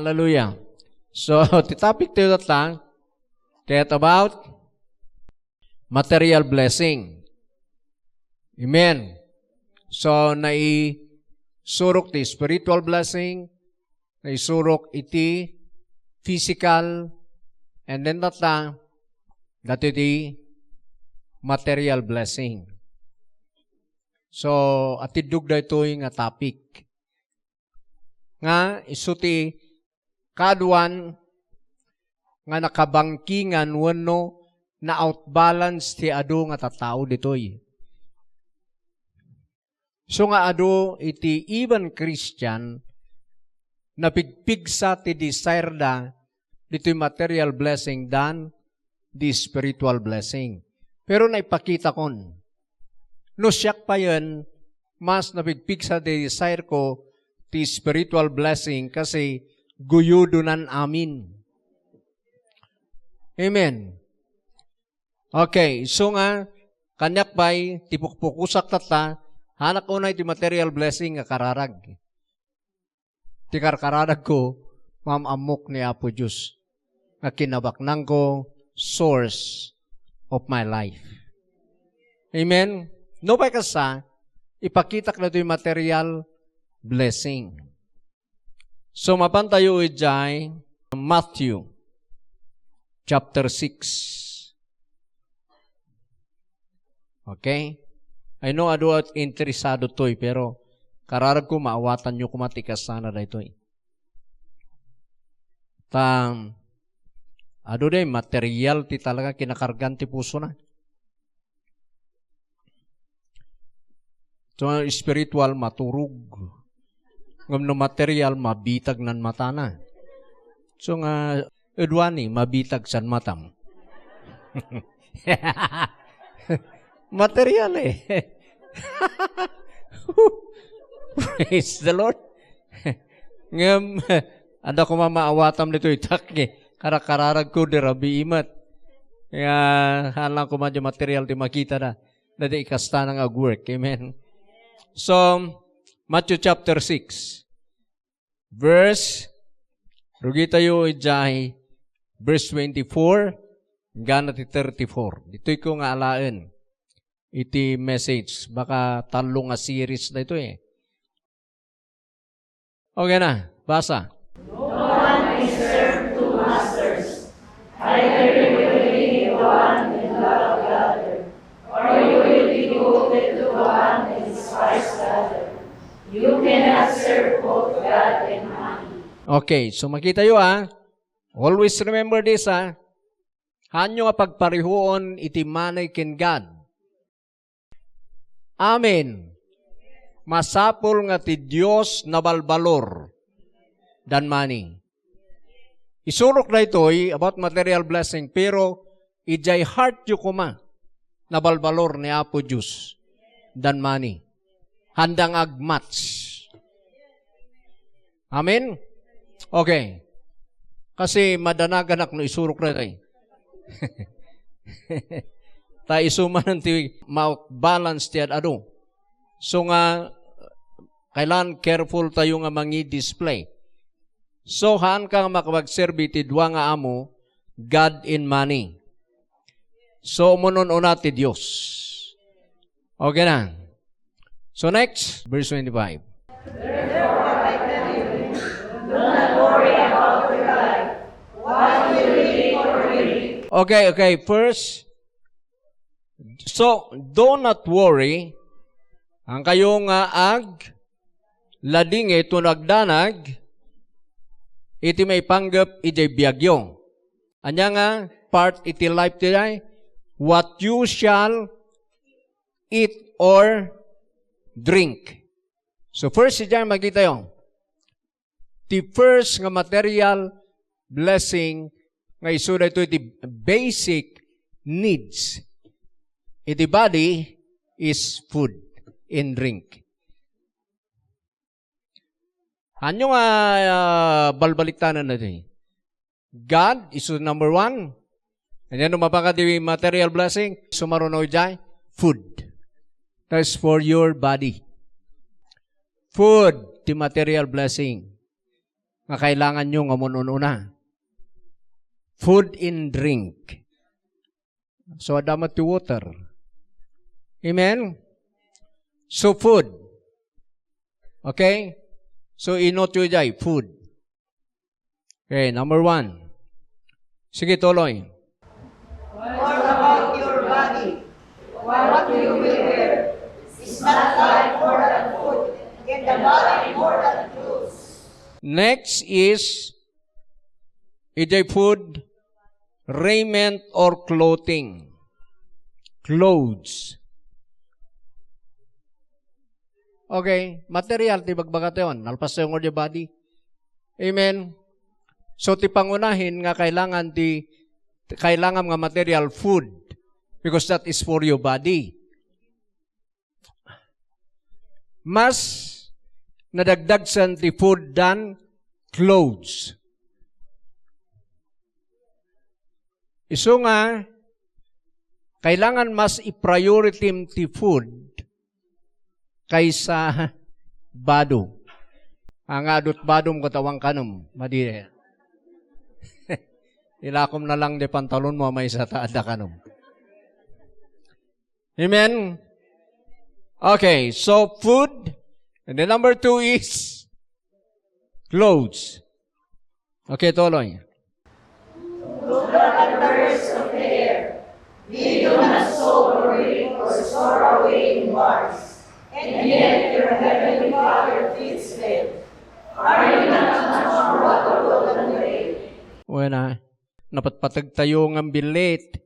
Hallelujah. So, the topic tayo lang, kaya about material blessing. Amen. So, naisurok ti spiritual blessing, naisurok iti physical, and then that di material blessing. So, atidug da ito yung topic. Nga, isuti kaduan nga nakabangkingan wano na outbalance ti adu nga tatao ditoy. So nga adu iti even Christian na pigpigsa ti desire da ditoy material blessing dan di spiritual blessing. Pero naipakita kon. No siyak pa yun, mas napigpigsa ti desire ko ti spiritual blessing kasi guyudunan amin. Amen. Okay, so nga, kanyak pa'y tipukpukusak tata, hanak unay ti material blessing nga kararag. Ti kararag ko, mamamok ni Apo Diyos, nga kinabaknang ko, source of my life. Amen. No pa'y kasa, ipakitak na ito yung material blessing. So, mapantayo ijay Matthew chapter 6. Okay? I know ado at interesado to'y, pero kararag ko maawatan nyo kumatikas sana da ito'y. Ado day, material ti talaga kinakargan ti puso na. So, spiritual maturog. Ngam no material, mabitag nan mata na. So nga, edwani, mabitag san matam. Material eh. Praise the Lord. Ngam, ada ko mamaawatam nito itak eh. Karakararag ko di rabi imat. Kaya halang ko madya material di makita na. Dada ikasta ng agwork. Amen. So, Matthew chapter 6, verse, rugi tayo ijay, verse 24, gana ti 34. Dito'y ko nga alaan, iti message. Baka talong nga series na ito eh. Okay na, basa. No one may serve two masters. Either you will hate one and love the other, or you will be devoted to one and despise the other. You cannot serve both God and money. Okay, so makita nyo always remember this hanyo nga pagparihoon iti money ken God. Amen. Masapol nga ti Dios nabalbalor dan money. Isurok na ito'y about material blessing, pero ijay heart yu kuma nabalbalor ni Apo Diyos dan money. Handang agmatch. Amen? Okay. Kasi madanaganak no isurok na tayo. Tayo isuman ti balance ti ado. So nga, kailan careful tayo nga mangi display. So haan ka nga makapagserbi ti dua nga amo, God in money. So umunun-una ti Diyos. Okay na. So next, verse 25. Therefore, I tell you, do not worry about your life, what you will eat or drink. Okay. First, so do not worry. Ang kayo nga lading ito nagdanag, iti may panggap iti biyagyo. Anya nga, part iti life today, what you shall eat or drink. So first, dyan magkita yung the first nga material blessing nga isuda ito iti basic needs. Iti body is food and drink. Anyo nga balbaliktanan natin? God is number one. And then umapaka di material blessing, sumaruno dyan, food. That's for your body. Food, the material blessing. nga kailangan nyo nga munununa. Food and drink. So, adamat to water. Amen? So, food. Okay? So, inot yun dyan, food. Okay, number 1. Sige, tuloy. What about your body? What do you will wear? Is not life more than food, and the body more than clothes? Next is, either food, raiment, or clothing. Clothes. Okay, material, ti bagbagat yun. Nalpas yung your body. Amen. So, ti pangunahin nga kailangan nga material, food. Because that is for your body. Mas nadagdag san ti food than clothes. Iso nga, kailangan mas i-priority ti food kaysa bado. Ang adot badom katawang kanom. Madire. Ilakom na lang de pantalon mo may sa taada kanom. Amen? Okay, so food. And then number 2 is clothes. Okay, tuloy. Look at the birds of the air. They do not sow or reap or store away in barns, and yet your heavenly Father feeds them. Are you not much more valuable than they? Wala. Napatpatag tayo ng bilit.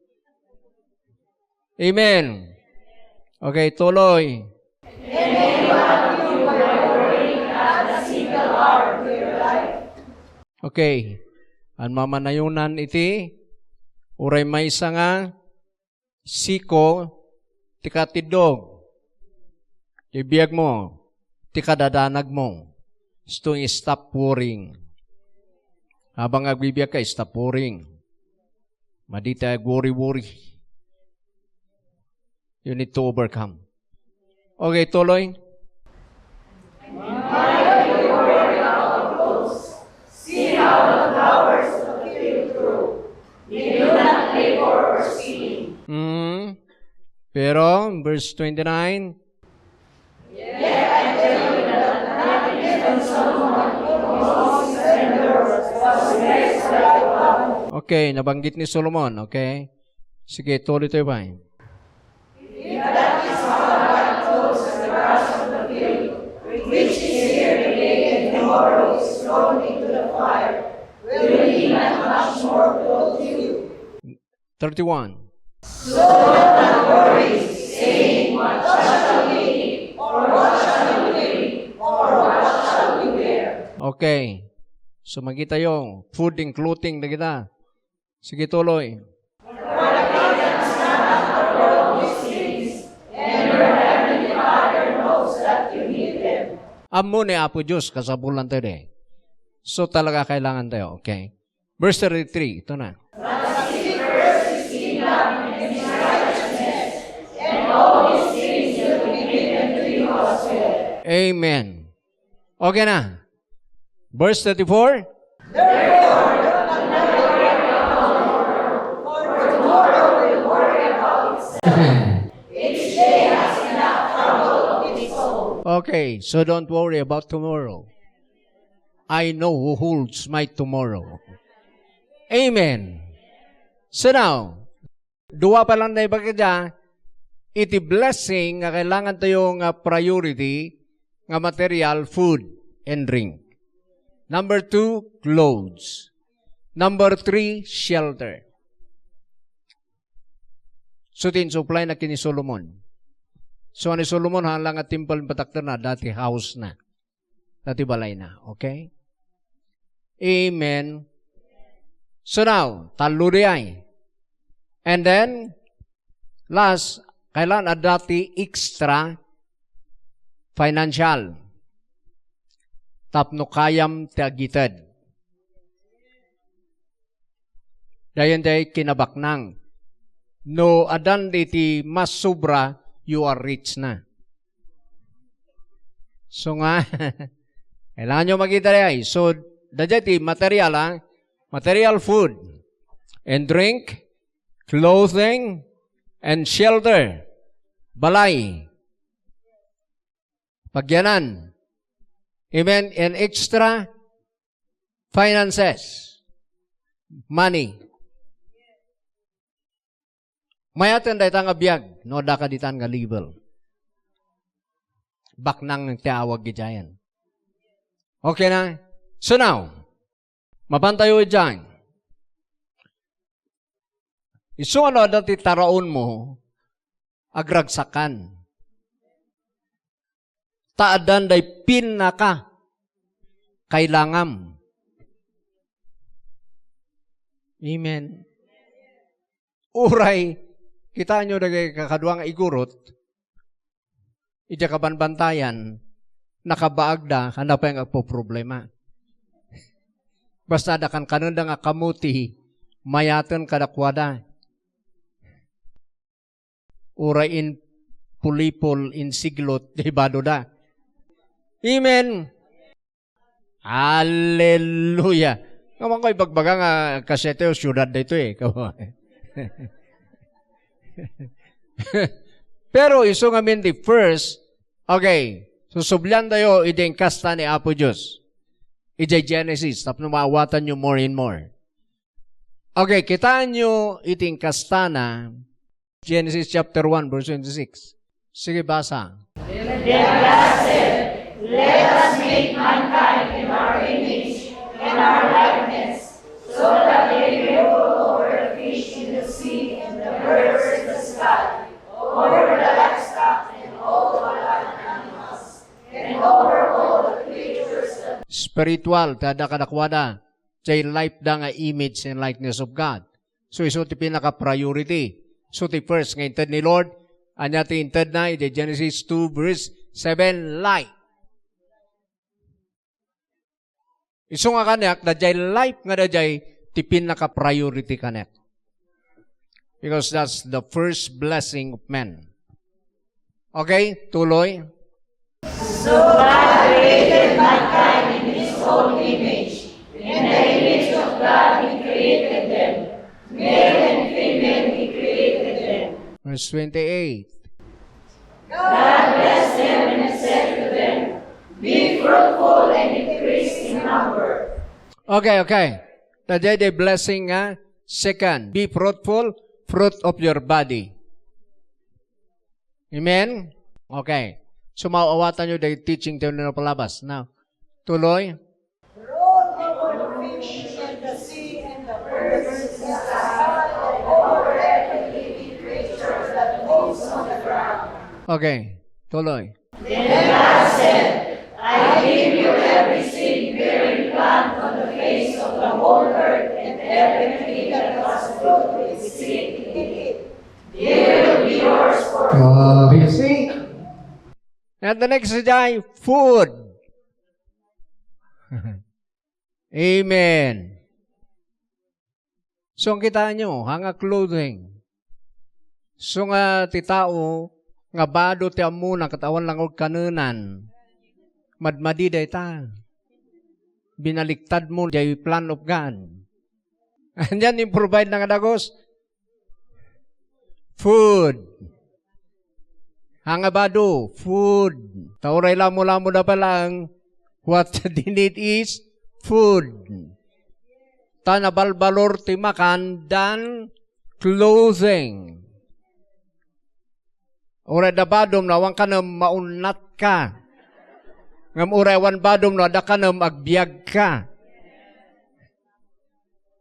Amen. Okay, tuloy. And then what you were worrying at a single hour of your life? Okay. Ang mamanayunan iti, uray may isa nga, siko, tikatidog. Ibiyag mo, tikadadanag mo. Ito stop worrying. Habang agbibiyag ka, stop worrying. Madita worry. You need to overcome. Okay, tuloy. See how the flowers of the field grow. They do not labor or spin. Pero, verse 29, Yet I tell you that not even Solomon in all his splendor was dressed like one. okay, nabanggit ni Solomon, okay? Sige, tuloy tayo ba? If that is how God clothes the grass of the field, which is here today and tomorrow is thrown into the fire, will He not much more clothe you? 31. So do not worry, saying, what shall we eat, or what shall we drink, or what shall we wear? Okay. So, magkita yung food and clothing na kita. Sige, tuloy. Amo ni Apo Diyos, kasabulan tayo eh. So, talaga kailangan tayo, okay? Verse 33, ito na. Amen. Okay na. Verse 34. Okay, so don't worry about tomorrow. I know who holds my tomorrow. Amen. So now, duwa pa lang na ibagay iti blessing nga kailangan tayo nga priority nga material, food and drink. Number 2, clothes. Number 3, shelter. So, supply na kini Solomon. So, ni Solomon, halang at temple patakter na, dati house na. Dati balay na. Okay? Amen. So now, talo ay. And then, last, kailan at dati extra financial. Tapno kayam tiagited. Dayan day kinabaknang. No, adan diti mas sobra, you are rich na. So nga, kailangan nyo makita rin. So, Dajati material, material food and drink, clothing, and shelter. Balay. Pagyanan. Amen. And extra finances. Money. Mayatan dahi nga biyag, no da ka ditan nga level. Baknang tiawag gijayan. Okay na? So now, mapantayo dyan. Iso ano dati taraon mo, agragsakan. Taadan day pinaka kailangam. Amen. Uray, kita nyo dagay kakadwa nga igurot, ija kabanbantayan, nakabaagda, handa pa yung agpo-problema. Basta da kan kanunda nga kamuti, mayaton kadakwada. Uray in pulipol in siglot, dibado da. Amen. Hallelujah. Kamang ko ibagbaga nga kasete o syudad dito eh. Pero iso nga the first, okay, susublan tayo ideng kasta ni Apo Diyos. Ijay Genesis, tapos maawatan nyo more and more. Okay, kitaan nyo iting kasta na Genesis chapter 1, verse 26. Sige, basa. Then God said, let us make mankind in our image and our likeness, so that they may rule over the fish in the sea and the birds in the sky, over the livestock and all the wild animals, and over all the creatures of Spiritual, tada kadakwada. Jay life da nga image and likeness of God. So iso ti pinaka-priority. So ti first, nga inted ni Lord, anya ti inted na, iti Genesis 2 verse 7, light. Iso nga kanek, da jay life nga da jay ti pinaka-priority kanek. Because that's the first blessing of man. Okay, tuloy. So God created mankind in His own image. In the image of God He created them. Male and female He created them. Verse 28. God blessed them and said to them, be fruitful and increase in number. Okay. Today the blessing nga, second, be fruitful, fruit of your body. Amen? Okay. So mauawatan nyo dahil teaching tayo na palabas. Now, tuloy. Rule over the fish in the sea and the birds in the sky, and over every living creature that moves on the ground. Okay, tuloy. Then God said, I give you every seed-bearing plant on the face of the whole earth, and every tree that has fruit with seed in it. It will be yours for And the next is food. Amen. So, ang kita nyo, hanga clothing. So, nga titao, nga bado ti amuna, katawan lang o kanunan. Madmadi day ta. Binaliktad mo, jay plan of God. Andyan, i-provide na nga dagos. Food. Hangabado, food. Tauray lamo-lamo na palang, what they need is food. Tanabalbalor ti makan dan clothing. Uray da badom na wang kanam maunat ka. Ngam uray wan badom na da kanam agbiag ka.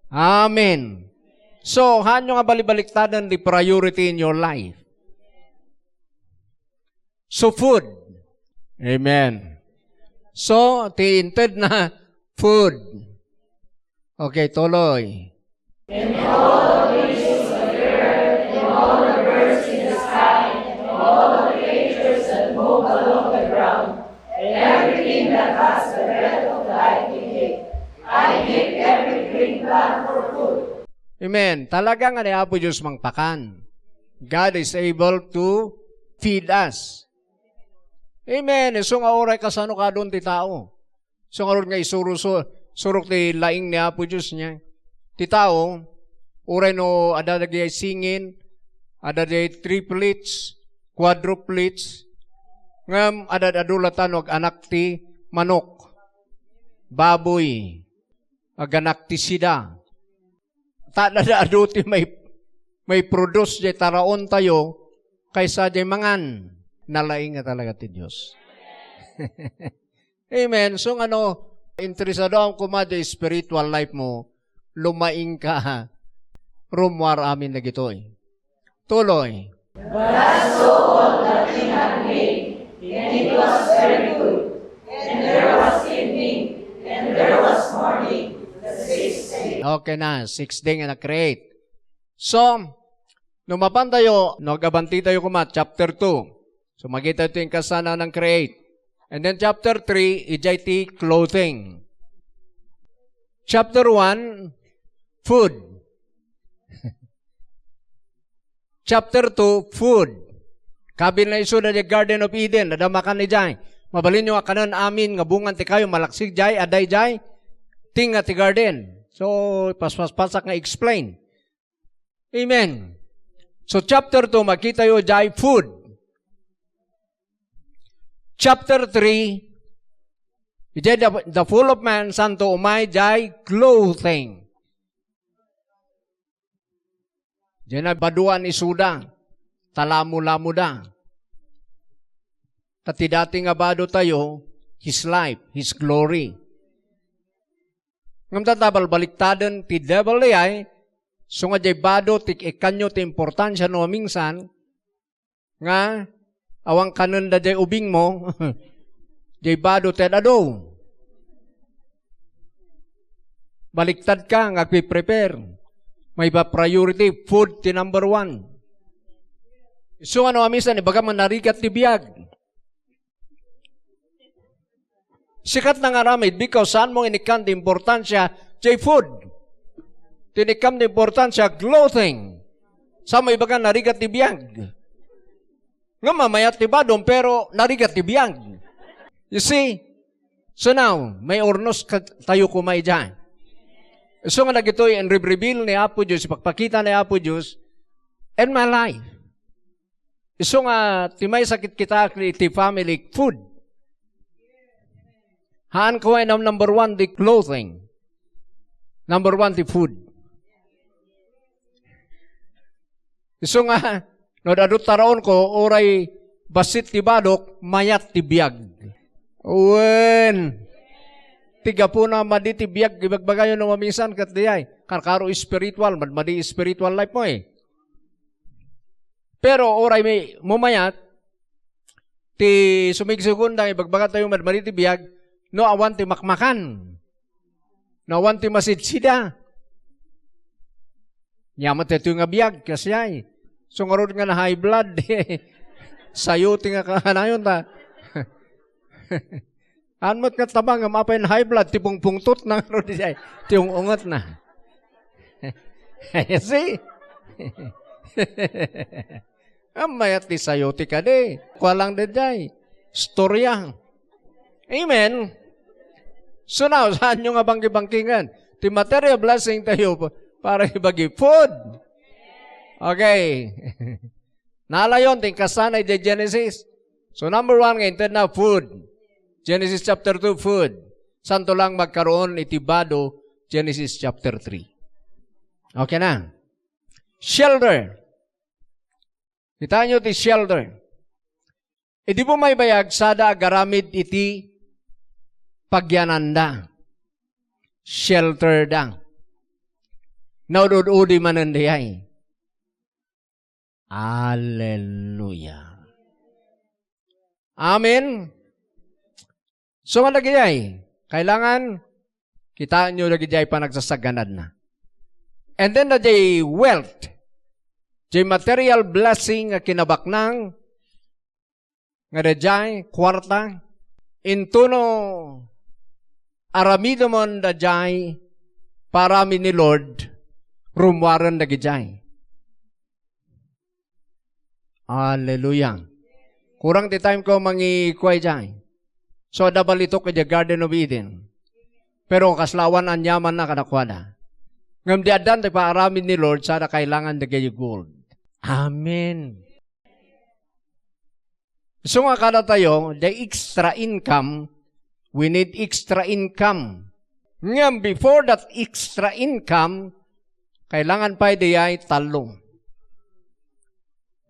Amen. So, hanyo nga balibaliktadan the priority in your life. So, food. Amen. So, tiinted na food. Okay, tuloy. And all the beasts of the earth, and all the birds in the sky, and all the creatures that move along the ground, and everything that has the breath of life in it, I give every green plant for food. Amen. Talaga nga ni Apo Diyos mangpakan. God is able to feed us. Amen. So nga oray kasano ka doon ti tao. So nga ron nga surok ti laing ni Apo Diyos niya. Ti tao, uray no, ada dagay singin, ada dagay triplets, quadruplets, ngam ada adulatan wag anak ti manok, baboy, aganak ti sida. Tada adu ti may produce jay taraon tayo, kaysa jay mangan, nalaing nga talaga ti Diyos. Amen. So interesado ang kumadya spiritual life mo, lumaing ka, rumwar amin na gitoy. Tuloy. God so all that he had made, and it was very good. And there was evening, and there was morning, the sixth day. Okay na, 6 day nga na-create. So, numapan tayo, nagabanti tayo kumat, chapter 2. So, magita ito yung kasana ng create. And then chapter 3, ijay ti clothing. Chapter 1, food. Chapter 2, food. Kabil na iso na di Garden of Eden, nadamakan ni Jai. Mabalin nyo kanan amin, nga bungan ti kayo, malaksig Jai, aday Jai, ting ti garden. So, paspasak nga explain. Amen. So, chapter 2, makita yo Jai, food. Chapter 3, ijay the full of man, santo umay, Jai, clothing. Diyan na baduan isuda, talamu-lamu da. Tati dati nga bado tayo, His life, His glory. Ngam tatabal baliktadan ti devil ay, so nga jay bado tik ikanyo ti importansya no minsan, nga awang kanon da jay ubing mo, jay bado ti ado. Baliktad ka, nga prepare. May ba priority, food ti number 1. So amisan, ibaga man narigat ti biyag. Sikat na nga ramid, because saan mo inikam di importansya, jay food. Tinikam di importansya, clothing. Saan mo ibaga narigat ti biyag. Nga mamayat ti badong, pero narigat ti biyag. You see? So now, may ornos tayo kumay dyan. So nga nagitoy and reveal ni Apo Diyos, ipagpakita ni Apo Diyos, and my life. So nga, timay sakit kita, ti family, food. Haan ko ay number 1, the clothing. Number 1, the food. So nga, no dadut taraon ko, oray basit ti badok, mayat ti biyag. Uwen. Tiga po na maditi biyag, ibagbagayon na mamisan kat diyay. Karkaro spiritual, madi spiritual life mo eh. Pero oray may mumayat, ti sumigsugundang ibagbaga tayo maditi biyag, no awan ti makmakan. No awan ti masidsida. Yamat ito nga biyag, kasi ay. Sungarod nga na high blood, sayo ti nga kahanayon ta. Anmat nga tabang, mapay na high blood, tipong pungtot na nga di ay, tiyong ungat na. See? Mayat ti sayo ti ka di. Kualang di ay. Storya. Amen? So now, saan nyo nga bangki-bangkingan? Ti material blessing tayo para ibagi food. Okay. Nalayon, ting kasanay di Genesis. So number 1, ngayon na food. Genesis chapter 2, food. Santo lang magkaroon itibado, Genesis chapter 3. Okay na. Shelter. Kita nyo ti shelter. E di po may bayag sada agaramid iti pagyananda. Shelter da. Naudud-udi manandayay. Hallelujah. Amen. So malagay, kailangan kitaan nyo lagi jay panagsasaganad na. And then na jay wealth, jay material blessing nga kinabaknang, nga da jay kwarta, intuno aramido mon da jay parami ni Lord, rumwaran lagi jay. Hallelujah. Kurang di time ko mangi kuay jay. So, dabal ito kay the Garden of Eden. Pero kaslawan ang yaman na kanakuha na. Ngam di adan tayo paaramin ni Lord, sana kailangan na kayo gold. Amen. So nga kada tayo, the extra income, we need extra income. Ngam before that extra income, kailangan pa ay talong.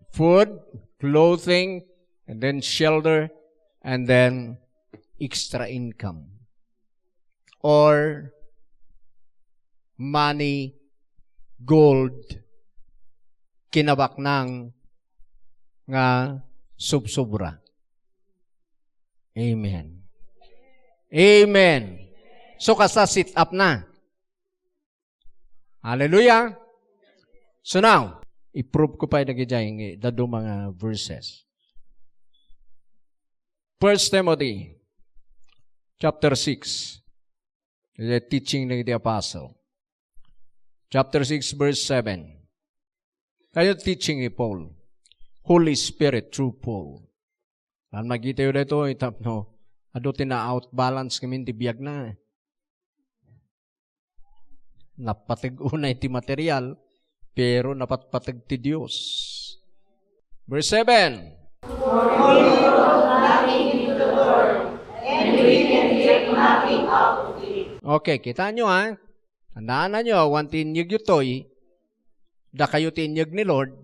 Food, clothing, and then shelter, and then extra income. Or money, gold, kinabak ng nga subsobra. Amen. Amen. So kasa sit up na. Hallelujah. So now, i-prove ko pa yung nagijayang dado mga verses. 1 Timothy chapter 6. The teaching ng the apostle. Chapter 6, verse 7. Kaya teaching ni Paul. Holy Spirit through Paul. Ang magkita yun dito, itap no, ado tina-outbalance kami di biyag na. Napatig unay ti material, pero napatpatig ti Diyos. Verse 7. For we know nothing in the world, and we can take nothing out of it. Okay, kita nyo ha. Tandaan na nyo, awan tinyag yutoy, da kayo tinyag ni Lord,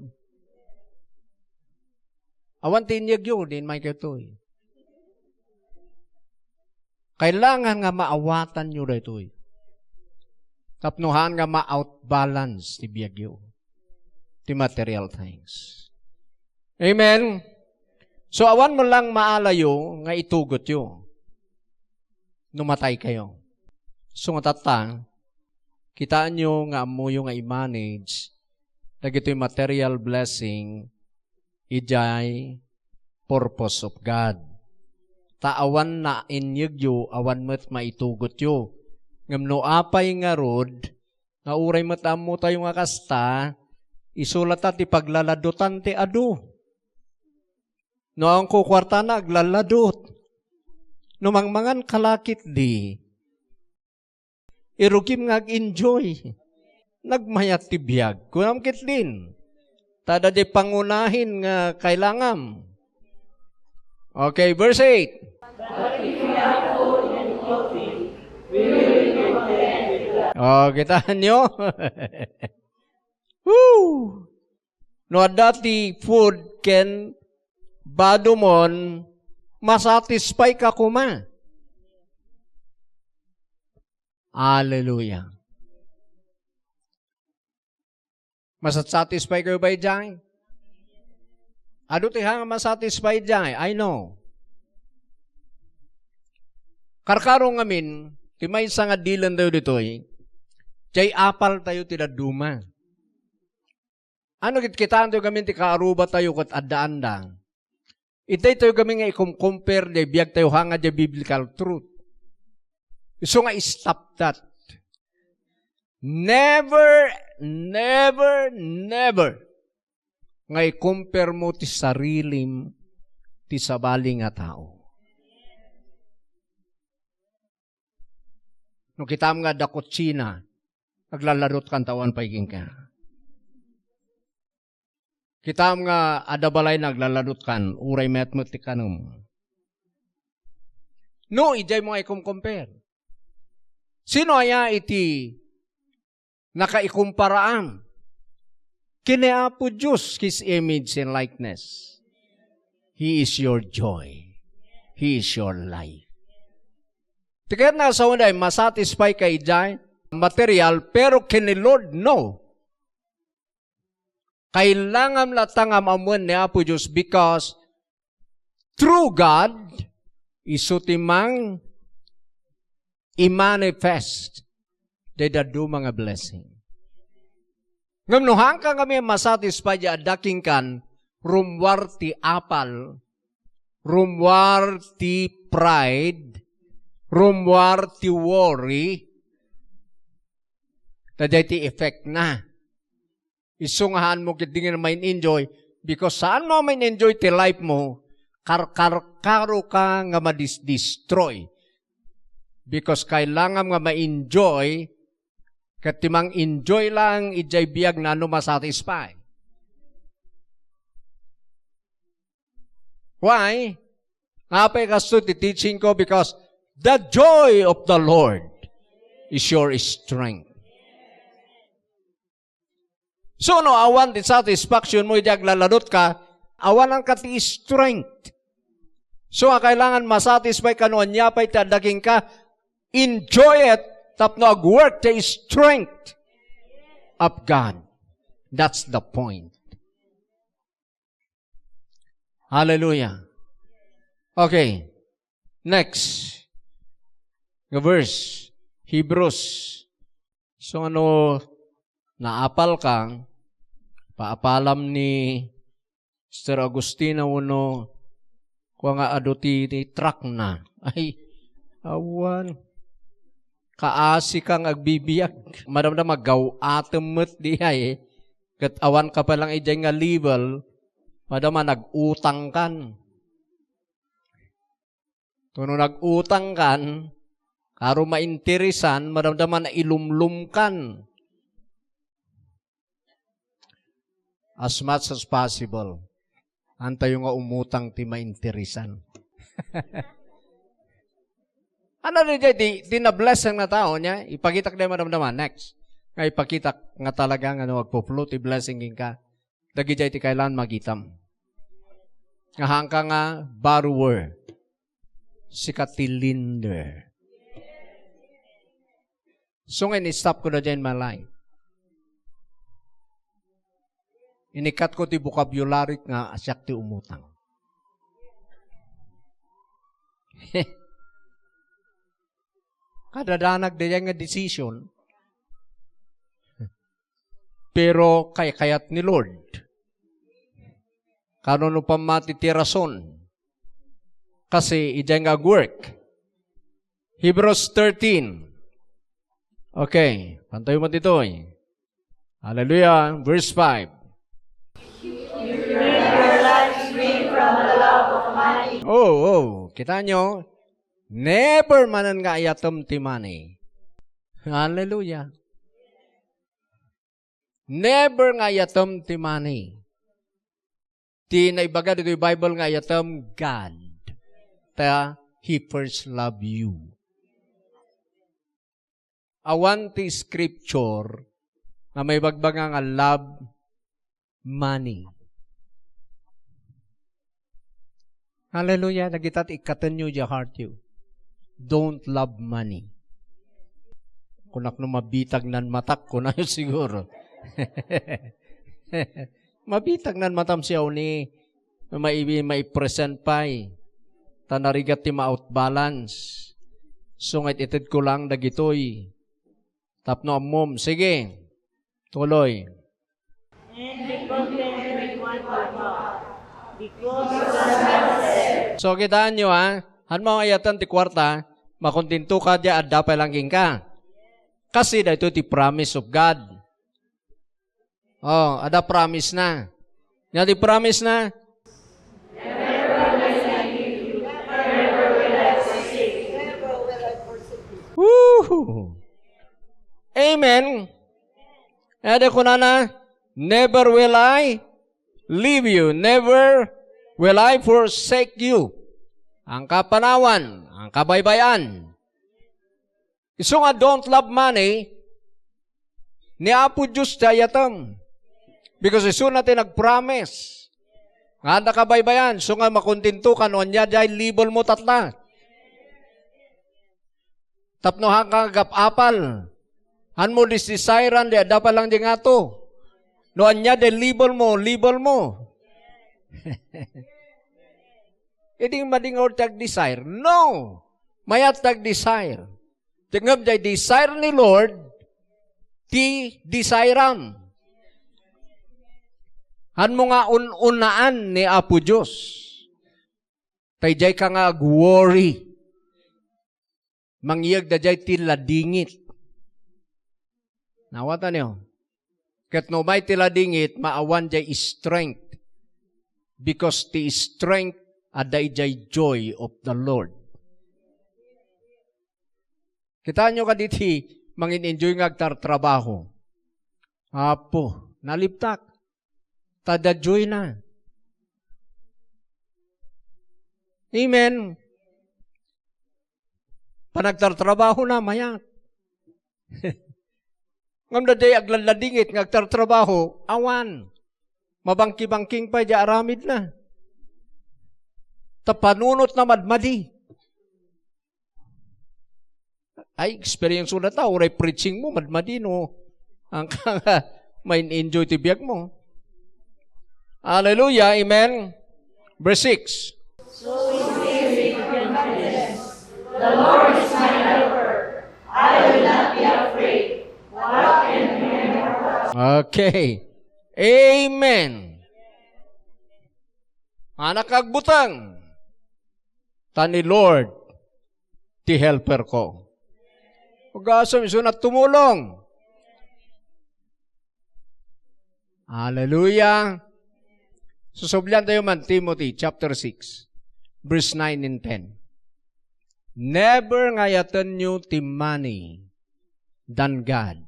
awan tinyag yun, din may yutoy. Kailangan nga maawatan nyo dito. Tapnuhan nga ma-outbalance ti biyagyo, ti material things. Amen? So, awan mo lang maalayo nga itugot yo. Numatay kayo. So, nga tatang, kitaan nyo nga mo yung nga i-manage na ito'y material blessing ijay purpose of God. Taawan na inyagyo, awan mo't maitugot yo. Ngam no apay nga rod, nga uray matamo tayo nga kasta, isulat at ipaglaladutan ti adu. No ang kukwarta na, aglaladot. No mangmangan kalakit di, irugim nga enjoy. Nagmayat ti biyag. Kunam kitlin. Tada di pangunahin nga kailangan. Okay, verse 8. But if we have food and clothing, we will be content with that. Oh, kitaan nyo? Woo! No, dati food can badumon masatisfy ka kuma. Hallelujah. Masatisfy kayo ba dyan? Ado ti hanga masatisfy dyan? I know. Karkarong amin, ti may nga dilan tayo dito jay apal tayo ti daduma. Ano kitkitaan tayo gamin ti kaaruba tayo kat adda-andang. Itay tayo gamin nga i-compare di biyag tayo hanga di biblical truth. So nga stop that. Never, never, never nga i-compare mo ti sarilim ti sabali nga tao. No kitam nga da kutsina, naglalarot kan tawan paiging ka. Kitam nga adabalay naglalarot kan, uray metmet ti kanum. No, ijay mo nga i-compare. Sino aya iti nakaikumparaam? Kini Apo Diyos, His image and likeness. He is your joy. He is your life. Tikaya na sa unay, masatisfy kay jay material, pero kini Lord, no. Kailangan latangam amuan ni Apo Diyos because through God, isutimang i-manifest dadu mga blessing. Ngam no hangka kami masatisfy ya daking kan rumwar ti apal, rumwar ti pride, rumwar ti worry, taday ti effect na. Isungahan mo kitingin main enjoy because saan mo main enjoy ti life mo, karo ka nga madis-destroy. Because kailangan nga ma-enjoy, kat timang enjoy lang, ijay biyag na ano masatisfy. Why? Ngapay kasto ti teaching ko because the joy of the Lord is your strength. So no, awan ti satisfaction mo, ijag laladot ka, awan ang kati strength. So kailangan masatisfy ka noon niya pa'y tadaging ka, enjoy it, tapno ag-work the strength of God. That's the point. Hallelujah. Okay. Next. Verse. Hebrews. So naapal kang, paapalam ni Sister Agustina uno, kung nga aduti ni truck na. Ay, awan. Kaasi kang agbibiyag. Madam-dam magaw-atemot dihay. Kat awan ka palang ijay nga level, madama nag-utang kan. Tuno nag-utang kan, karo mainteresan, madam-dama na ilumlum kan. As much as possible, antayo nga umutang ti mainteresan. Ano rin dyan, di na-bless ang na tao niya, ipakitak na yung madamdaman. Next. Nga ipakitak nga talaga nga magpo-float, i-blessing ka. Dagi dyan ti kailan magitam. Nga hangka nga borrower. Si katilinder. So ngayon, stop ko na dyan malay. Inikat ko ti vocabulary nga asyak ti umutang. Kadadanag din nga decision. Pero kayat ni Lord. Kanon pa matitirason. Kasi ijay nga work. Hebrews 13. Okay. Pantayo mo dito eh. Hallelujah. Verse 5. Kita nyo. Never manan nga ayatom ti money. Hallelujah. Never nga ayatom ti money. Ti naibaga dito yung Bible nga ayatom God. Ta, He first love you. Awan ti scripture na may bagbaga nga love money. Hallelujah. Nagitat ikatan nyo your heart you. Don't love money. Kunak no mabitag nan matak ko na yun siguro. Mabitag nan matam siya ni mai-present pa eh. Tanarigat ti ma-outbalance. Sungit itid ko lang dagitoy. Tapno mom. Sige. Tuloy. So kitaan nyo han mga ayatan ti kwarta, makontinto ka diya at dapay langking ka. Kasi dito ti promise of God. Oh, ada promise na. Nga ti promise na. Woo! Amen. Ada ko na, never will I leave you. Never will I forsake you. Ang kapanawan, ang kabaybayan. So nga, don't love money, ni Apo Diyos dayatam. Because iso natin nag-promise. Nga na kabaybayan, so nga makontinto ka noon niya, dahil libol mo tatla. Tapno hanggang gap-apal. Han mo disdesiran, di dapat lang di nga to. Noon niya, dahil libol mo. Hindi madingaw tag-desire. No! Mayat tag-desire. Tingab jay desire ni Lord, ti desiream. Han mo nga unaan ni Apo Diyos. Tay jay ka nga worry. Mangyag da jay tiladingit. Nawatan niyo. Kat no may tiladingit, maawan jay strength. Because the strength aday jay joy of the Lord. Kita nyo ka diti, mangin-enjoy nga agtar-trabaho. Apo, naliptak. Tadadjoy na. Amen. Panagtar-trabaho na, mayat. Ngam na day aglaladingit, ngagtar-trabaho, awan. Mabangki-bangking pa, di aramid na. Tapanunot na madmadi. Ay, experience mo na tao, oray preaching mo, madmadi no. Ang main enjoy tibiyag mo. Hallelujah, amen. Verse 6. So we say with confidence, the Lord is my helper. I will not be afraid. What can man do? Okay. Amen. Anak kagbutang. Tani Lord, ti helper ko. Ugasam iso na tumulong. Hallelujah. Susublian tayo man, Timothy chapter 6, verse 9 and 10. Never ngayatan nyo ti money than God.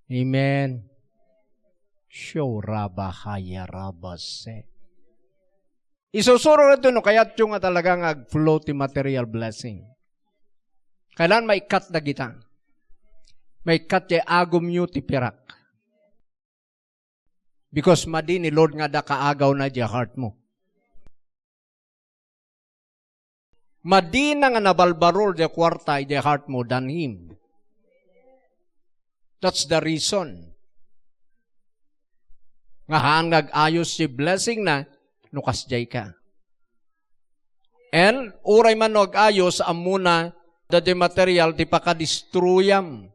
Amen. Shorabahaya rabase. Isusuro na ito, no, kaya't yung nga talagang ag-flow ti material blessing. Kailan may cut na kita? May cut ti agom nyo ti pirak. Because madi ni Lord nga da kaagaw na di heart mo. Madi na nga nabalbarol di kwarta di heart mo than Him. That's the reason. Nga hangag ayos si blessing na nukas jay ka. And uray man no ayos amuna the material di pakadistruyam.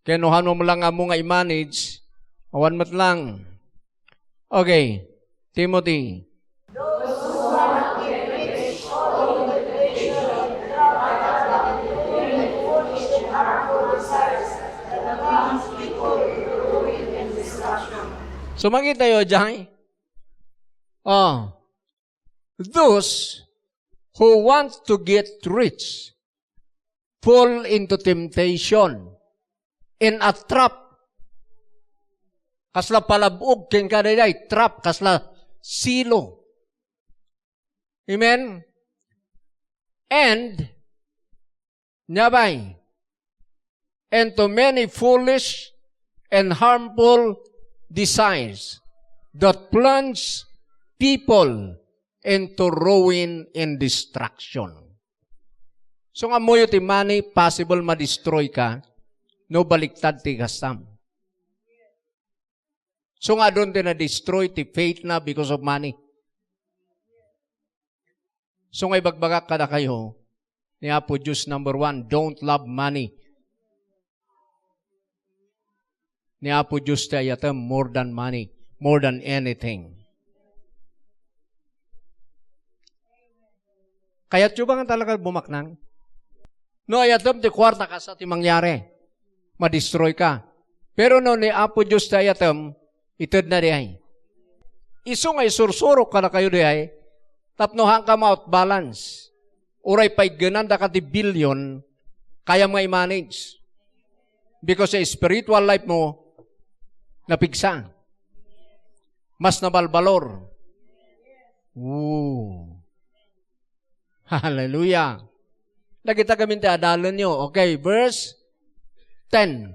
Kenuhan mo lang amo nga i-manage, awan mat lang. Okay, Timothy. So makita tayo dyan. Those who want to get rich fall into temptation in a trap. Kasla palabog ken kadaday trap kasla silo. Amen. And nabay, and to many foolish and harmful desires that plunge people into ruin and destruction. So nga mo ti money, possible ma-destroy ka, no baliktad ti kastam. So nga doon din na-destroy ti faith na because of money. So nga ibagbagak ka na kayo, ni Apo Diyos number 1, don't love money. Ni Apo Diyos ti ayatam more than money, more than anything. Kaya tiyo ba nga talaga bumaknang? No, ayatam ti kwarta ka sa ti mangyari. Ma-destroy ka. Pero no, ni Apo Diyos ti ayatam, itad na di ay. Iso nga isursurok ka na kayo di ay, tapnohan ka ma-outbalance. Uray pa'y gananda ka ti billion, kaya mga i-manage. Because sa spiritual life mo, napigsa. Mas nabalbalor. Ooh. Hallelujah. Nakita kami ti adalan nyo. Okay, verse 10.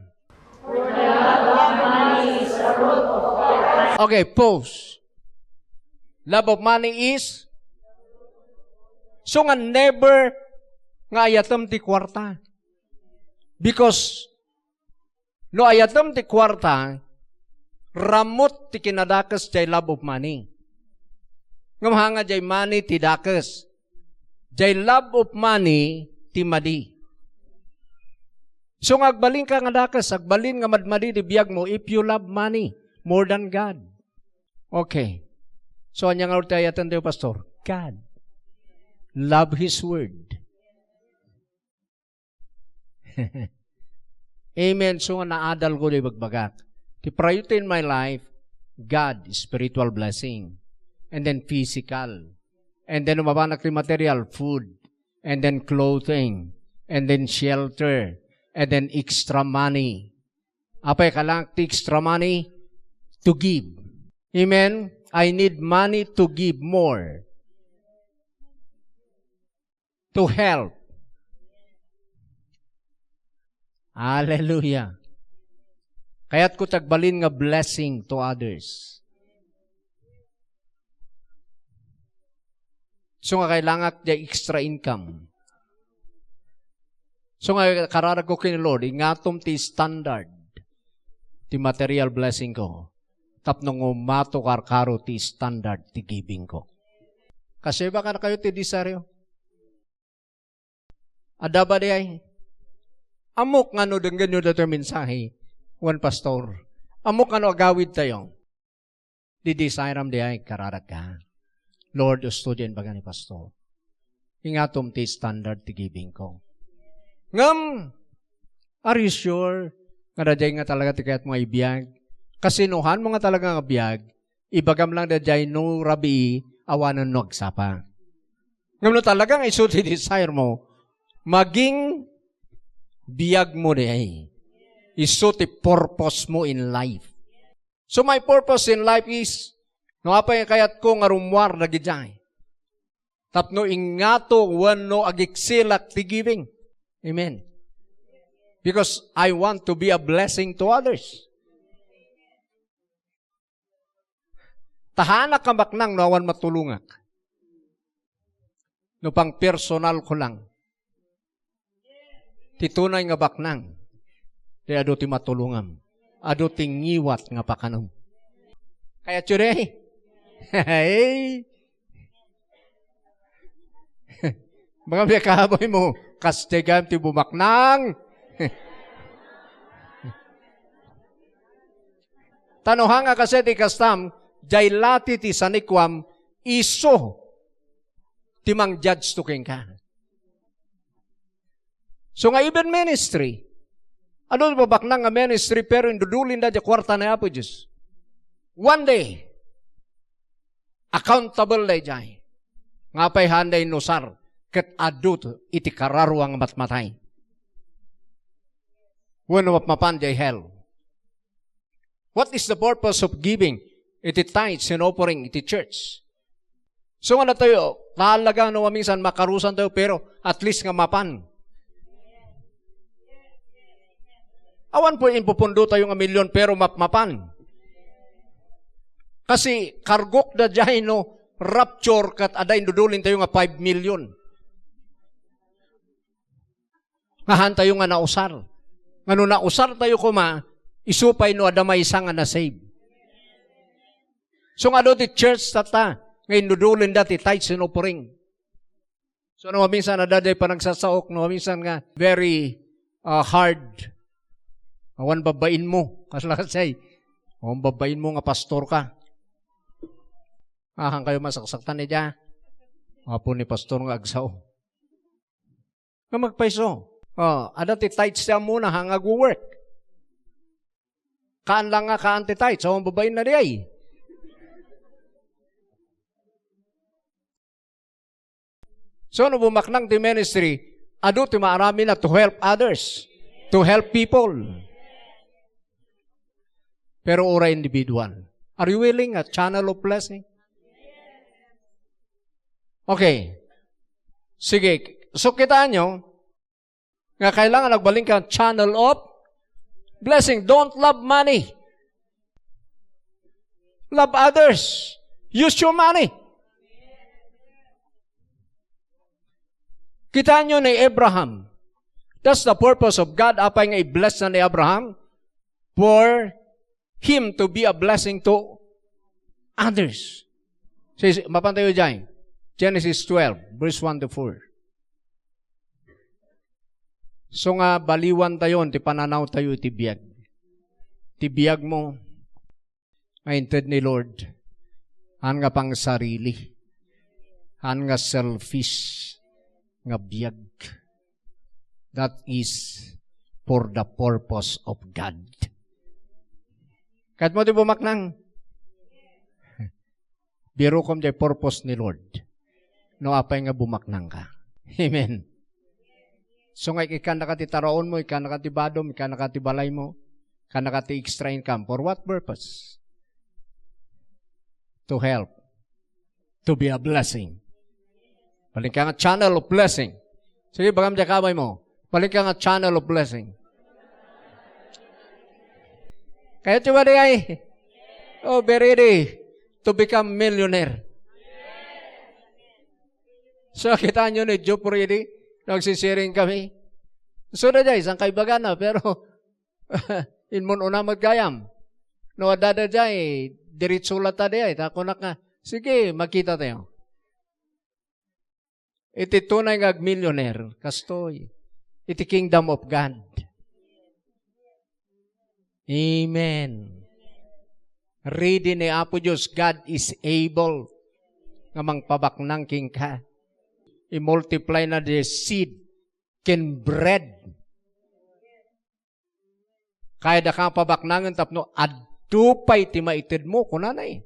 Okay, pause. Love of money is so nga never nga ayatam ti kwarta. Because no ayatam ti kwarta, ramot ti kinadakas jay love of money. Ngamhanga jay money ti dakas. Jay love of money ti madi. So nga agbalin ka nga dakas, agbalin nga madmadi di biyag mo if you love money more than God. Okay. So anya nga urtayatan tayo, Pastor? God. Love His Word. Amen. So nga naadal ko di bagbagak. The priority in my life, God, spiritual blessing. And then physical. And then umabanak ni material, food. and then clothing, and then shelter, and then extra money. Apay ka lang extra money? To give. Amen? I need money to give more. To help. Hallelujah. Kaya't ko tagbalin nga blessing to others. So nga kailangan niya extra income. So nga kararag ko kay Lord, ingatom ti standard ti material blessing ko. Tapno nga mato karkaro ti standard ti giving ko. Kasi baka na kayo ti disaryo? Ada ba di ay? Amok nga no denggan nyo dato mensahe, one pastor. Amok nga no agawid tayo. Di desiram di ay kararag ka. Lord, student baga ni pastor. Ingatom ti standard ti giving ko. Ngam, are you sure? Nga daday nga talaga ti kayat mga ibiyag. Kasinuhan mo nga talaga nga biyag, ibagam lang daday no rabi, awanan no agsapa. Ngam no talagang iso ti desire mo, maging biyag mo day. Iso ti purpose mo in life. So my purpose in life is, no apay kayat ko nga rumwar na giday. Tapno ingato wano agiksilak ti giving. Amen. Because I want to be a blessing to others. Tahanak ka baknang no awan matulungak. No pang personal ko lang. Titunay nga baknang. Di ado ti matulungam. Ado ti ngiwat nga pakanom. Kaya tsuday. Hey. Mga biya kahaboy mo, kastigam ti bumaknang. Tanuhang nga kasi ti kastam, jay lati ti sanikwam, iso ti mang judge to king ka. So nga even ministry, ano babaknang nga ministry, pero indudulin na di kwarta na apo Diyos. One day, accountable na jay. Nga pa'y handay nusar, ket adut iti kararuang matmatay. When mapan jay hell. What is the purpose of giving? Iti tithes and offering, iti church. So nga na tayo, talaga no minsan makarusan tayo, pero at least nga mapan. Awan po impupundo tayo nga milyon, pero mapan. Kasi kargok da jay no, rapture kat aday dudulin tayo nga 5 million. Ngahan tayo nga nausar. Ngano nausar tayo kuma, isupay no adamay isa nga na-save. So nga do ti church tata, ngayon dudulin dati tithes and offering. So no minsan na daday pa nagsasaok, no minsan nga very hard. Awan babain mo, kasay. Awan babain mo nga pastor ka. Ahang kayo masaksaktan ni Diya. Apo ni pastor nga agsaw. Nga magpaiso. Ada ti tithes siya muna hangag work. Kaan lang nga kaan ti tithes. Awan babain na diay. So, no bumaknang ti ministry, ado ti maarami na to help others. To help people. Pero ora individual. Are you willing a channel of blessing? Okay. Sige. So, kitaan nyo, nga kailangan nagbaling ka channel of blessing. Don't love money. Love others. Use your money. Kitaan nyo ni Abraham. That's the purpose of God. Apay nga i-bless na ni Abraham for him to be a blessing to others. So, mapantayo dyan. Genesis 12, verse 1 to 4. So nga, baliwan tayo, ti pananaw tayo, ti biyag. Ti biyag mo, ngayon ni Lord, han nga pang sarili, han nga selfish, nga biyag. That is for the purpose of God. Kahit mo di bumaknang, biro kom di purpose ni Lord. No apay nga bumaknang ka. Amen. So nga ikan nakati taraon mo, ikan nakati badom, ikan nakati balay mo, ikan nakati extra income. For what purpose? To help. To be a blessing. Balik ka nga channel of blessing. Sige, bagam dyan kamay mo. Balik ka nga channel of blessing. Kaya tiba di ay, be ready to become millionaire. So, kita nyo ni Job ready, nagsisiring kami. So, na dyan, isang kaibagan na, pero, inmon una magayam. No, adada dyan, diritsulat ta dyan, takunak nga. Sige, makita tayo. Iti tunay nga millionaire, kastoy. Iti kingdom of God. Amen. Ready ni Apo Diyos, God is able nga mangpabaknang king ka. I-multiply na the seed can bread. Kaya da kang pabaknangan tapno, adupay ti maitid mo, kunanay.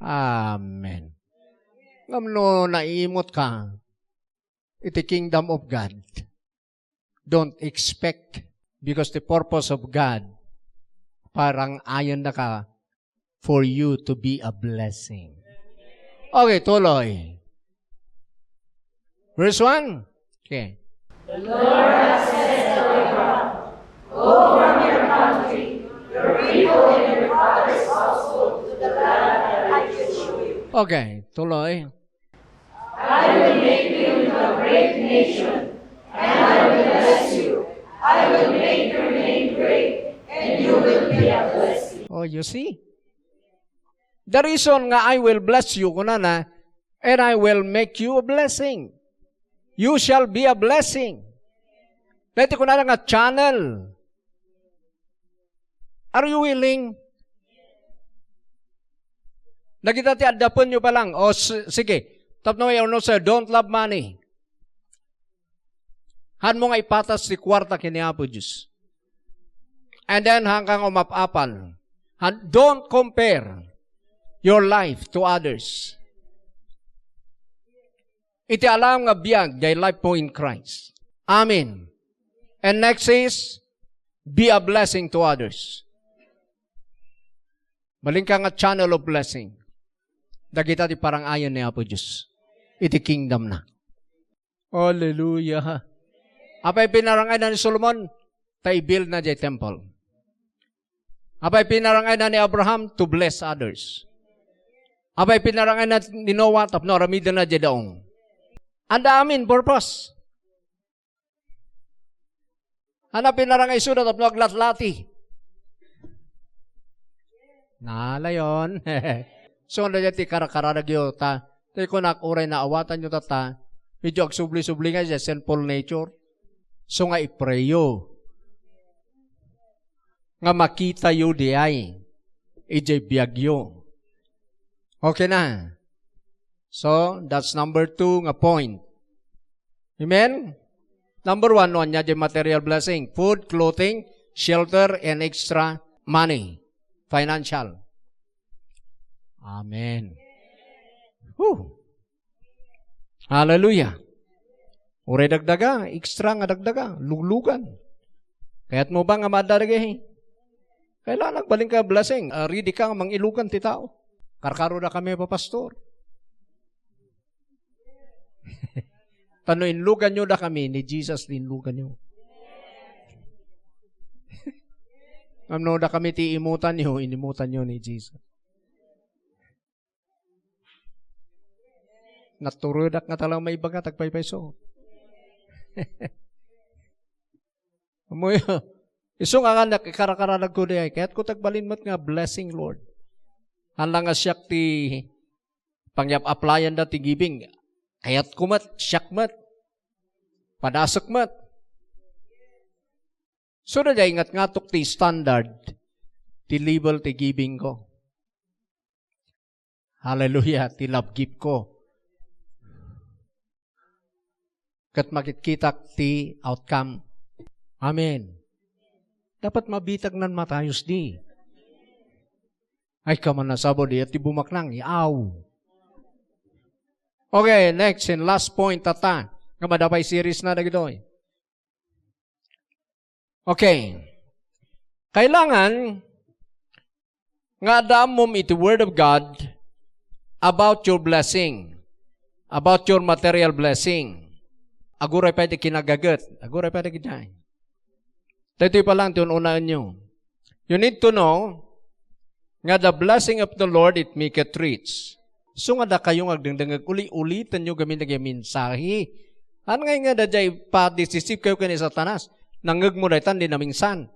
Amen. Ngamno naimot ka, iti kingdom of God. Don't expect, because the purpose of God, parang ayon na ka, for you to be a blessing. Okay, tuloy. Verse 1. Okay. The Lord has said to Abraham, go from your country, your people and your father's household to the land that I will show you. Okay, tuloy. I will make you into a great nation, and I will bless you. I will make your name great, and you will be a blessing. Oh, you see? The reason nga I will bless you, kunana, and I will make you a blessing. You shall be a blessing. Dito kunana nga channel. Are you willing? Nakita ti adapon nyo pa lang. O, sige. Tapno yung no, sir, don't love money. Han mo nga ipatas si kwarta kiniapo Diyos. And then hanggang umapapan. Don't compare your life to others. Iti alam nga biyag day life mo in Christ. Amen. And next is, be a blessing to others. Maling ka nga channel of blessing. Dagita ti parang ayon ni Apo Diyos. Iti kingdom na. Hallelujah. Apay pinarangay na ni Solomon, build na di temple. Apay pinarangay na ni Abraham to bless others. Apay pinarangay na ni Noah, tapno ramida na di daong. Anda amin, purpose. Hanapin na lang ay sudat at naglatlati. Nala yun. So, na dyan ti karakararag yun, ta. Tayo ko nakuray na awatan nyo tata. Medyo agsubli-subli nga siya, sinful nature. So nga ipreyo. Nga makita yu di ay. Ijay biyagyo. Okay na. So, that's number 2 nga point. Amen? Number 1, no, niya material blessing. Food, clothing, shelter, and extra money. Financial. Amen. Whew. Hallelujah. Ure dagdaga, extra nga dagdaga, luglugan. Kaya't mo ba nga madaragahin? Kailan nagbaling ka blessing? Ready ka nga mangilugan ti tao. Karkaro na kami pa pastor. Tano inlugan nyo na kami, ni Jesus inlugan nyo. Amno na kami ti imutan nyo, inimutan nyo ni Jesus. Naturudak nga talang may ibaga, tagpaypayso. Amoy, iso nga nga nakikarakararag ko di ay, kaya't ko tagbalinmat nga, blessing Lord. Hanlang nga siyak ti pangyap-applyan da ti giving. Kaya't kumat, siyak mat, padasak mat. So na dahil nga tok ti standard, ti level ti giving ko. Hallelujah, ti love gift ko. Kat makikita ti outcome. Amen. Dapat mabitag nan matayos di. Ay kaman nasabo di at ti bumaknang, iaw. Okay, next and last point tata. Nga madapay series na dagito. Okay. Kailangan nga damom iti Word of God about your blessing, about your material blessing. Aguray pa iti kinagagat. Aguray pa iti kinagagat. Dito pa lang tununaan nyo. You need to know nga the blessing of the Lord, it maketh rich. So nga da kayong agdangdangag uli-ulitan nyo gamit na mensahe. Ano nga da jay pa-decisive kayo kani Satanas? Nangag mo na itan, di namingsan.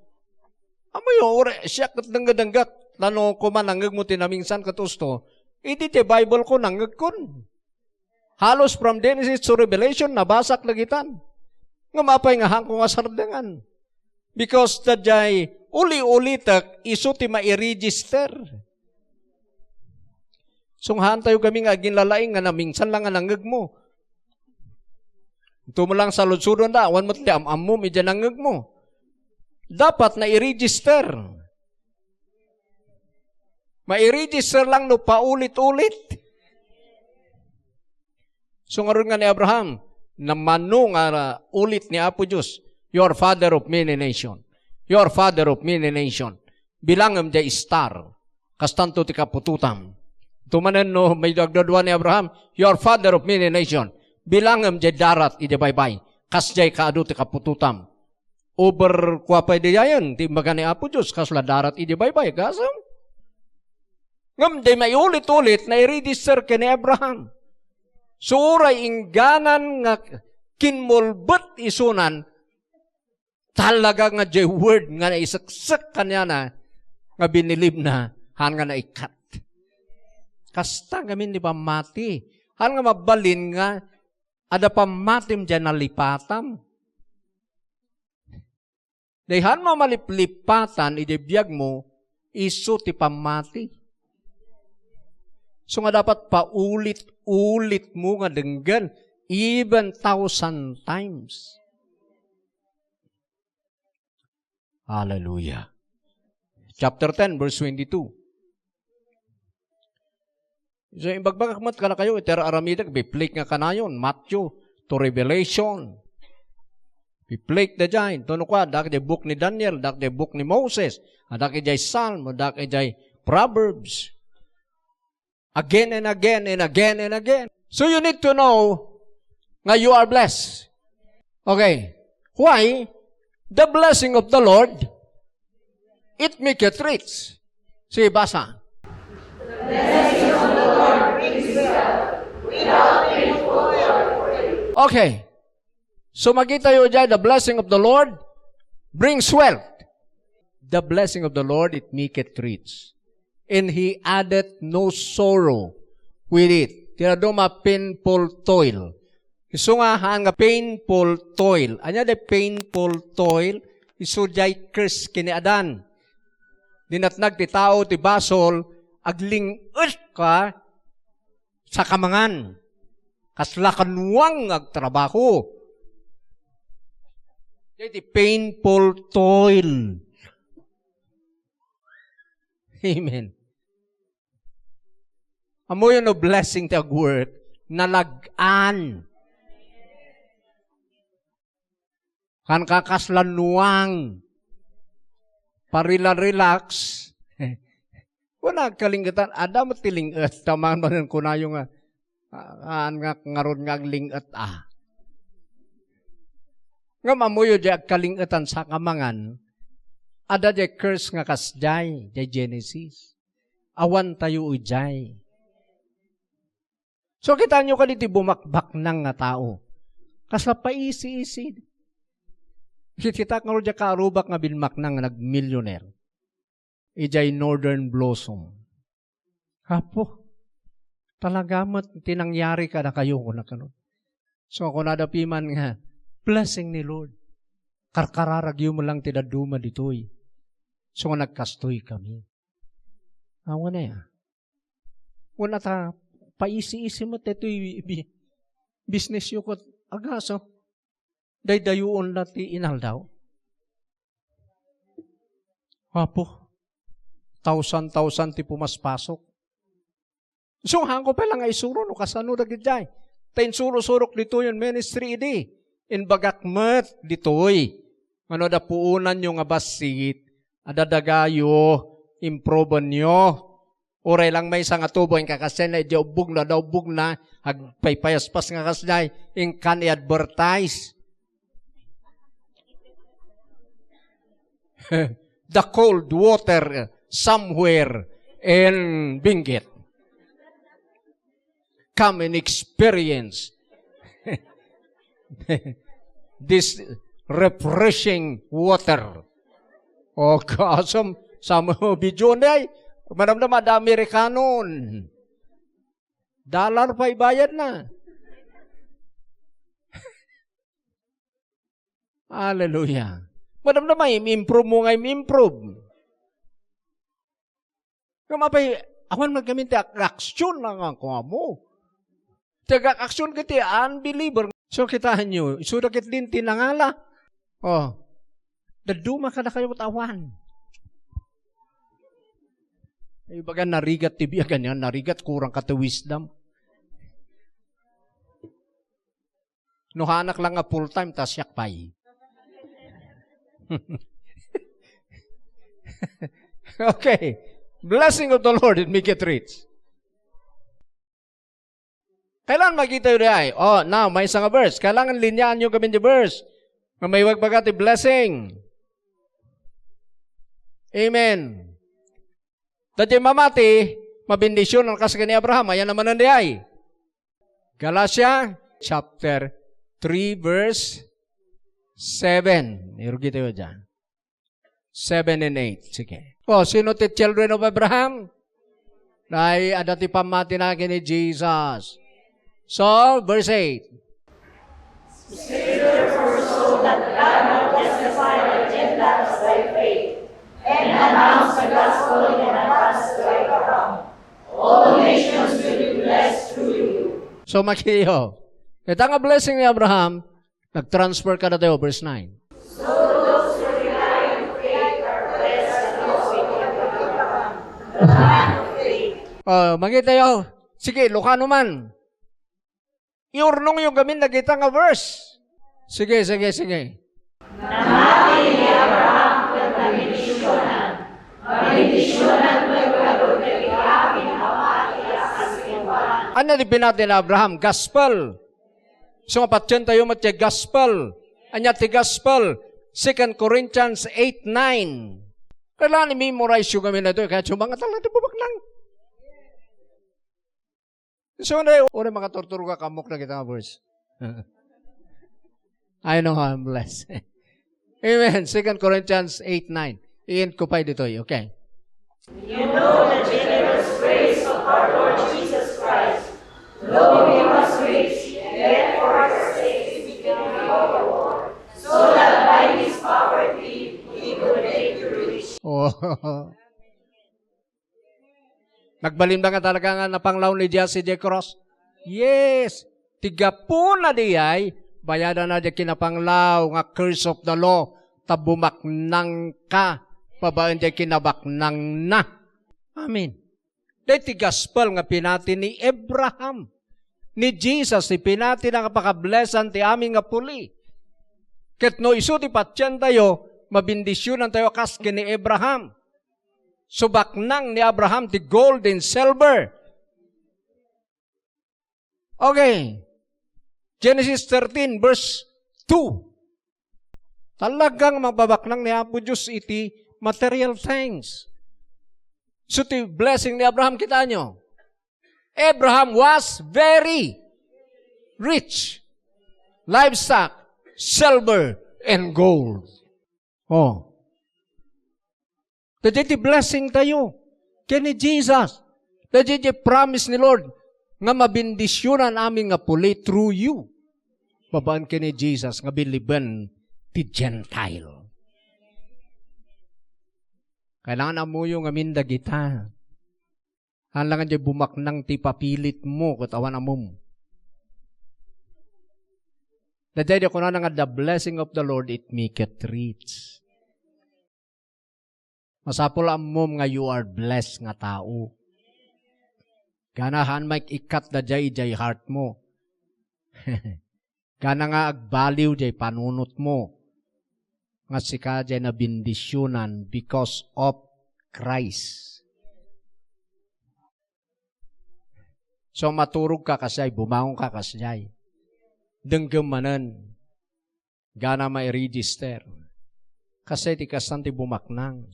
Amoy ore, siya katdanggadanggat. Lalo ko man nangag mo tinamingsan katusto. Iti te Bible ko nangag kon. Halos from Genesis to Revelation, nabasak lagitan. Nga mapay nga hang kong asardangan. Because da jay uli-ulitak, iso ti ma-i-register. Sunghaan tayo kami nga ginlalaing nga namingsan lang nga nangag mo. Ito mo lang sa lutsudon da, awan mo ti am-am mo, medya nangag mo. Dapat na i-register. Ma-i-register lang no paulit-ulit. So nga rin nga ni Abraham, namano nga ulit ni Apo Diyos, your father of many nation. Your father of many nation. Bilangam jay star. Kastanto ti kapututam. Tumanan no, may dagdadwa ni Abraham, your father of many nation. Bilangam jay darat iti baybay. Kas jay kaado ti kapututam. Over kwa pa di yayan, ti maga ni Apo Diyos, kasla darat iti baybay. Kasam? Ngam di may ulit-ulit na i-register ka ni Abraham. Suray ingganan nga kinmulbet isunan, talaga nga jay word nga naisaksak kanya na nga binilib na han nga naikat. Kasta gamin di ba mati? Han nga mabalin nga ada pa matim dyan nalipatam. Dayhan mo maliplipatan idibiyag mo iso ti pamati. So nga dapat paulit-ulit mo nga denggan even 1,000 times. Hallelujah. Chapter 10, verse 22. So, ibagbagakmat ka na kayo, itera aramidag, biplik nga kanayon, Matthew to Revelation. Biplik na dyan. Tono kwa, dak de book ni Daniel, dak de book ni Moses, dak jay Psalm, dak jay Proverbs. Again and again and again and again. So, you need to know nga you are blessed. Okay. Why? The blessing of the Lord, it maketh rich. Sige, basa. The blessing of the Lord brings wealth without painful toil. Okay. So makita yun dyan, the blessing of the Lord brings wealth. The blessing of the Lord, it maketh rich. And He addeth no sorrow with it. Tinaduma painful toil. Isu nga nga painful toil. Anya de painful toil, isu jay curse kini Adan. Dinatnag ti tao ti basol, aglingot ka sa kamangan. Kasla kanuwang agtrabaho. Jay ti painful toil. Amen. Amo yun no blessing ti agword, nalagaan. Kan kakaslanuang, parila-relax, wala kalingatan, ada mo tilingat, tamaan mo rin kunayo nga, ngaron nga lingat Nga mamuyo di kalingatan sa kamangan, ada di curse nga kasjay, di Genesis. Awan tayo ujay. So kita nyo ka diti bumakbak ng nga tao. Kasla pa isi-isi. Kita nga rin karubak nga bilmak nang nag-millionaire. Ijay Northern Blossom. Hapo, talagamat tinangyari ka na kayo ko na kanon. So ako nadapiman nga, blessing ni Lord. Karkararagyo mo lang tinaduma ditoy. So nga nagkastoy kami. Awa na ya. Wala ta, paisi-isi mo teto'y business yung ko agaso. Daydayuon na ti inal daw. Apo, 1,000 ti pumaspasok. So, hangko pa lang ay suro, no, kasano na gidjay. Tayin surok dito yung ministry idi. In bagakmet ditoy. Ano da puunan nyo nga basit. Adadagayo. Improban nyo. Oray lang may isang atubo yung kakasya na idiubog na. Agpaypayaspas nga kasya. In can i-advertise. The cold water somewhere in Benguet. Come and experience this refreshing water. O kasam sa mga video na ay madam-dam ada Amerikanon. Dollar pa ibayad na. Hallelujah. Madam-dam ay improve mo nga improve. Kamapay, awan magkamit action lang ako mo. Taga-action kiti, unbeliever. So, kitahan nyo, isudakit din tinangala. Oh, daduma ka na kayo matawan. Ibaga narigat tibiya ganyan, narigat kurang kata wisdom. Nuhanak lang nga full time, tas yak pay. Okay. Blessing of the Lord, it make it rich. Kailangan makita yun ay. Oh, now, may isang verse. Kailangan linyaan nyo kami yung verse. May wagbagat blessing. Amen. Dati mamati, mabindisyon ang kasaka ni Abraham. Ayan naman ang diay. Galatia, chapter 3, verse 7. Irugi tayo dyan. 7 and 8. Sige. Oh, sino ti children of Abraham? Dahil adati pamati na ni Jesus. So, verse 8. Scripture foresaw that God will justify the Gentiles by faith and announce the gospel in advance to Abraham. All nations will be blessed through you. So, makiyo. Ito nga blessing ni Abraham, nag-transfer ka na tayo, verse 9. So those who rely on faith are blessed and those who rely on Abraham, the man of faith. Oh, makita yo. Sige, Lucano man. Iurnong yung gamin na kita nga verse. Sige. Namati ni Abraham ng pamindisyonan. Pamindisyonan mo yung kagod na amin namati sa simbahan. Ano di pinati na Abraham? Gospel. So, mapatyan tayo matya gospel. Anya ti gospel. 2 Corinthians 8:9. Kailangan i-memorize yung gamin na ito. Kaya sumangat lang natin bubak lang. So, uri makatorturo ka kamok na kita nga verse. I know how I'm blessed. Amen. 2 Corinthians 8:9. I-end ko pa dito. Okay. You know the generous grace of our Lord Jesus Christ. Though he was rich, yet for our sakes he became poor, so that by his poverty he could make you rich. Oh. Nagbalin ba nga talaga nga napanglaw ni Jesse J. Cross? Yes. Tiga po na diyay, bayadan na di kinapanglaw nga curse of the law, tabumaknang ka, pabaan di kinabaknang na. Amen. Dahil gospel nga pinati ni Abraham. Ni Jesus, ni pinati na kapaka-blessan ti aming nga puli. Ket no iso ti patyan tayo, mabindisyonan tayo kas ni Abraham. Subaknang ni Abraham ti gold and silver. Okay. Genesis 13 verse 2. Talagang mababaknang ni Apo Diyos iti material things. So ti blessing ni Abraham kita nyo. Abraham was very rich. Livestock, silver, and gold. Oh. Daditi blessing tayo. Kaya ni Jesus. Daditi promise ni Lord nga mabindisyonan amin nga puli through you. Babaan kaya ni Jesus nga biliban ti Gentile. Kailangan amuyo nga minda kita. Halangan di bumaknang ti papilit mo katawan amom. Daditi ko na nga the blessing of the Lord it maketh rich. Masapol amom nga you are blessed nga tao. Ganahan may ikat da jay heart mo. Kana nga agbaliw jay panunot mo. Nga sika jay na bindisyonan because of Christ. So maturog ka kasay, bumangon ka kasay. Denggemanan, gana may register. Kasi ti kasan ti bumaknang.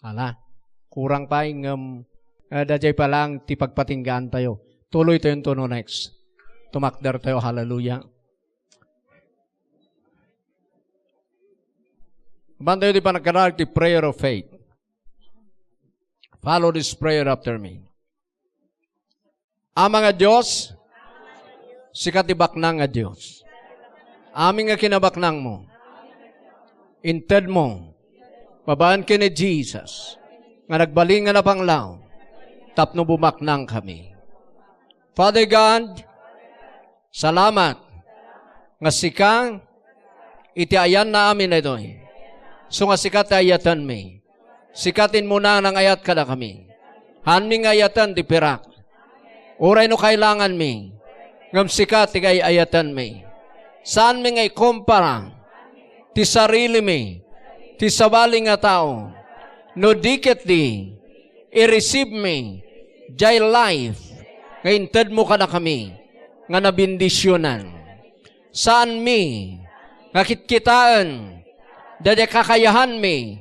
Ala, kurang pa yung dajay pa lang ti pagpatinggaan tayo. Tuloy tayo yung next. Tumakder tayo, hallelujah. Bantayo di pa nagkaroon ti prayer of faith. Follow this prayer after me. Ama nga Diyos, sikat ibaknang nga Diyos. Aming nga kinabaknang mo. Inted mo. Babaan ka ni Jesus. Nga nagbaling nga na panglaw. Tapno bumaknang kami. Father God, salamat. Nga sikang itiayan na amin na ito. So nga sikat ayatan mi. Sikatin mo na ng ayat ka na kami. Haning ayatan di pirak. Uray no kailangan mi. Ngam sikat tigay ayatan mi. Saan mi ngay kumpara? Ti sarili mi. Ti sabaling nga tao. No dikit di. I-receive mi. Jay life. Ngayon ted mo ka na kami. Nga nabindisyonan. Saan mi? Ngakitkitaan. Dada kakayahan mi.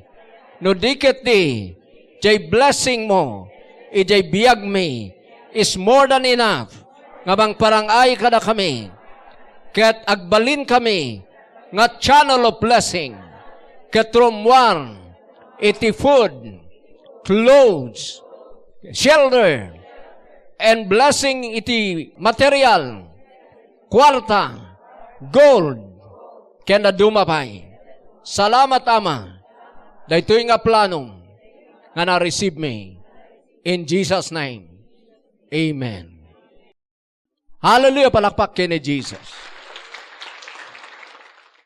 No dikit di. Jay blessing mo. Ijay biyag mi. Is more than enough. Nga bang parangay ka na kami. Kaya't agbalin kami. Nga channel of blessing. Katrumwan. Iti food. Clothes. Shelter. And blessing iti material. Kwarta. Gold. Kaya na dumapay. Salamat Ama. Dahil nga planong. Nga na-receive me. In Jesus' name. Amen. Hallelujah, palakpak kay ni Jesus.